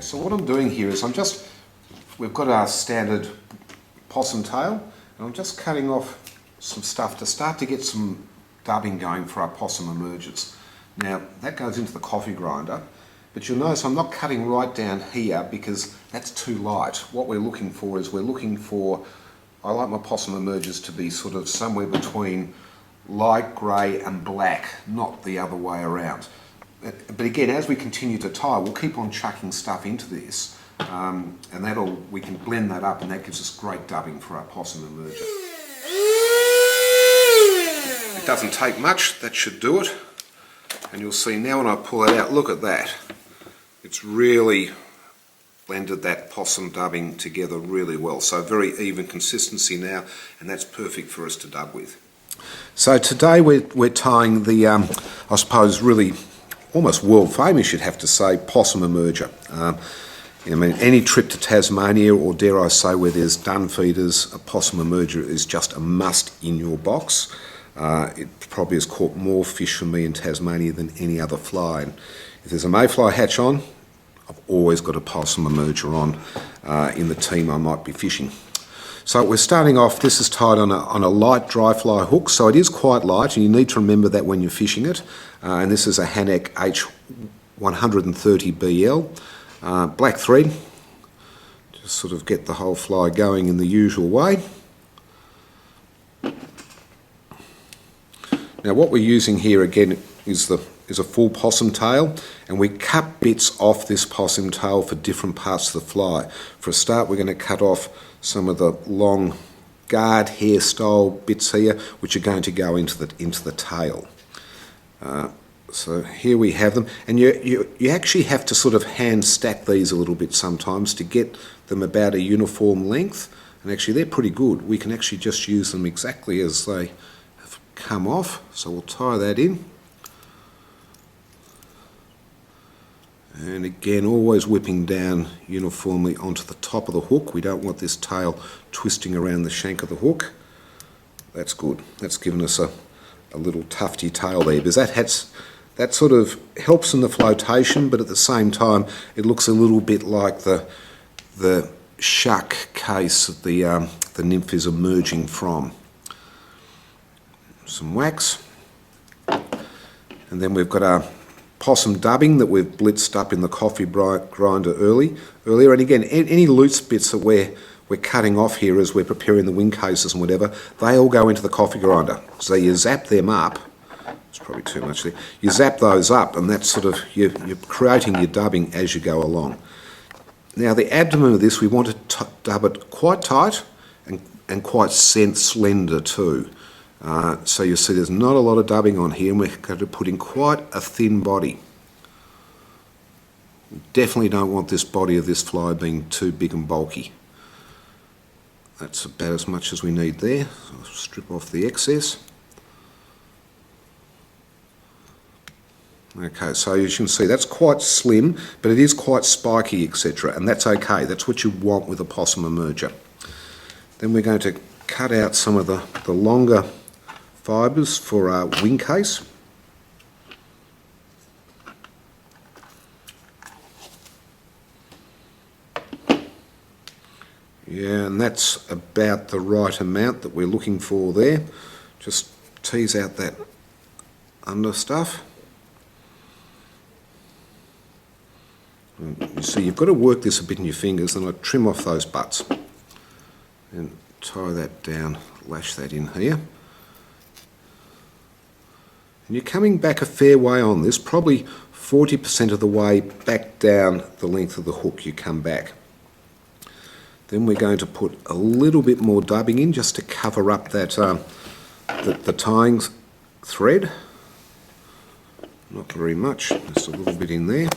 So what I'm doing here is we've got our standard possum tail, and I'm just cutting off some stuff to start to get some dubbing going for our possum emerges. Now that goes into the coffee grinder, but you'll notice I'm not cutting right down here because that's too light. What we're looking for is I like my possum emerges to be sort of somewhere between light grey and black, not the other way around. But again, as we continue to tie, we'll keep on chucking stuff into this, and we can blend that up, and that gives us great dubbing for our possum emerger. It doesn't take much, that should do it. And you'll see now when I pull it out, look at that. It's really blended that possum dubbing together really well. So very even consistency now, and that's perfect for us to dub with. So today we're tying the, I suppose really almost world famous, you'd have to say, possum emerger. I mean, any trip to Tasmania, or dare I say where there's dun feeders, a possum emerger is just a must in your box. It probably has caught more fish for me in Tasmania than any other fly. And if there's a mayfly hatch on, I've always got a possum emerger on in the team I might be fishing. So we're starting off, this is tied on a light dry fly hook, so it is quite light, and you need to remember that when you're fishing it. And this is a Hanek H130BL, black thread, just sort of get the whole fly going in the usual way. Now what we're using here again is a full possum tail, and we cut bits off this possum tail for different parts of the fly. For a start, we're going to cut off some of the long guard hairstyle bits here, which are going to go into the tail. So here we have them, and you actually have to sort of hand stack these a little bit sometimes to get them about a uniform length, and actually they're pretty good. We can actually just use them exactly as they have come off, so we'll tie that in. And again, always whipping down uniformly onto the top of the hook. We don't want this tail twisting around the shank of the hook. That's good. That's given us a little tufty tail there, because that sort of helps in the flotation, but at the same time it looks a little bit like the shuck case that the nymph is emerging from. Some wax, and then we've got our possum dubbing that we've blitzed up in the coffee grinder earlier. And again, any loose bits that we're cutting off here as we're preparing the wing cases and whatever, they all go into the coffee grinder. So you zap them up. It's probably too much there. You zap those up, and that's sort of, you're creating your dubbing as you go along. Now the abdomen of this, we want to dub it quite tight and quite slender too. So you'll see there's not a lot of dubbing on here, and we're going to put in quite a thin body. We definitely don't want this body of this fly being too big and bulky. That's about as much as we need there. So I'll strip off the excess. Okay, so as you can see, that's quite slim, but it is quite spiky, etc., and that's okay. That's what you want with a possum emerger. Then we're going to cut out some of the longer fibres for our wing case. Yeah, and that's about the right amount that we're looking for there. Just tease out that under stuff. And you see, you've got to work this a bit in your fingers, and I trim off those butts and tie that down, lash that in here. And you're coming back a fair way on this, probably 40% of the way back down the length of the hook you come back. Then we're going to put a little bit more dubbing in just to cover up that the tying thread. Not very much, just a little bit in there.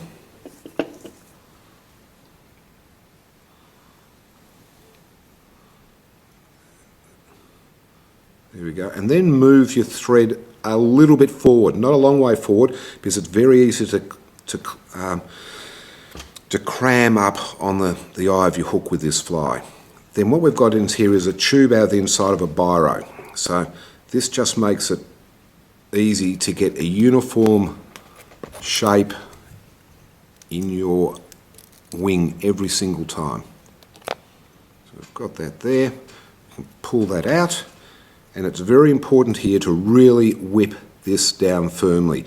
There we go, and then move your thread a little bit forward, not a long way forward, because it's very easy to cram up on the eye of your hook with this fly. Then what we've got in here is a tube out of the inside of a biro. So this just makes it easy to get a uniform shape in your wing every single time. So we've got that there. We can pull that out, and it's very important here to really whip this down firmly.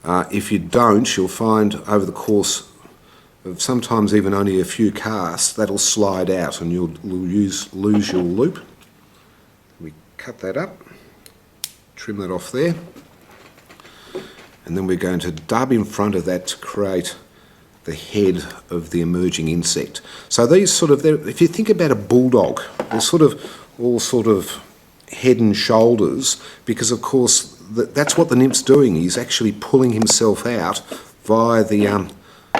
If you don't, you'll find over the course of sometimes even only a few casts, that'll slide out and you'll lose your loop. We cut that up, trim that off there, and then we're going to dub in front of that to create the head of the emerging insect. So these sort of, if you think about a bulldog, they're sort of all sort of head and shoulders, because of course that's what the nymph's doing. He's actually pulling himself out via the, and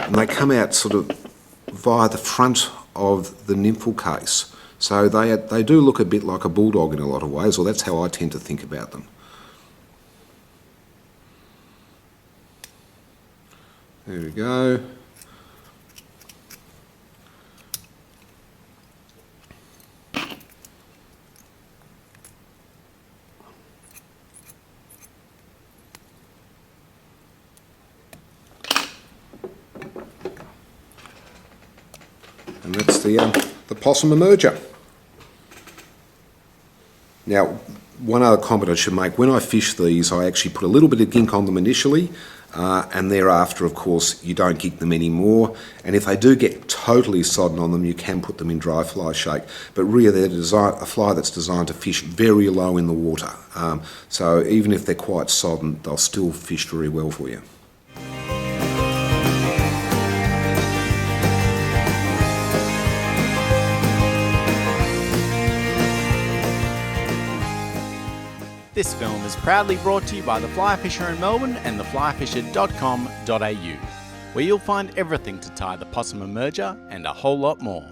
they come out sort of via the front of the nymphal case. So they do look a bit like a bulldog in a lot of ways, or that's how I tend to think about them. There we go. And that's the possum emerger. Now, one other comment I should make, when I fish these, I actually put a little bit of gink on them initially, and thereafter, of course, you don't gink them anymore. And if they do get totally sodden on them, you can put them in dry fly shake. But really, they're a fly that's designed to fish very low in the water. So even if they're quite sodden, they'll still fish very well for you. This film is proudly brought to you by The Fly Fisher in Melbourne and theflyfisher.com.au, where you'll find everything to tie the possum emerger and a whole lot more.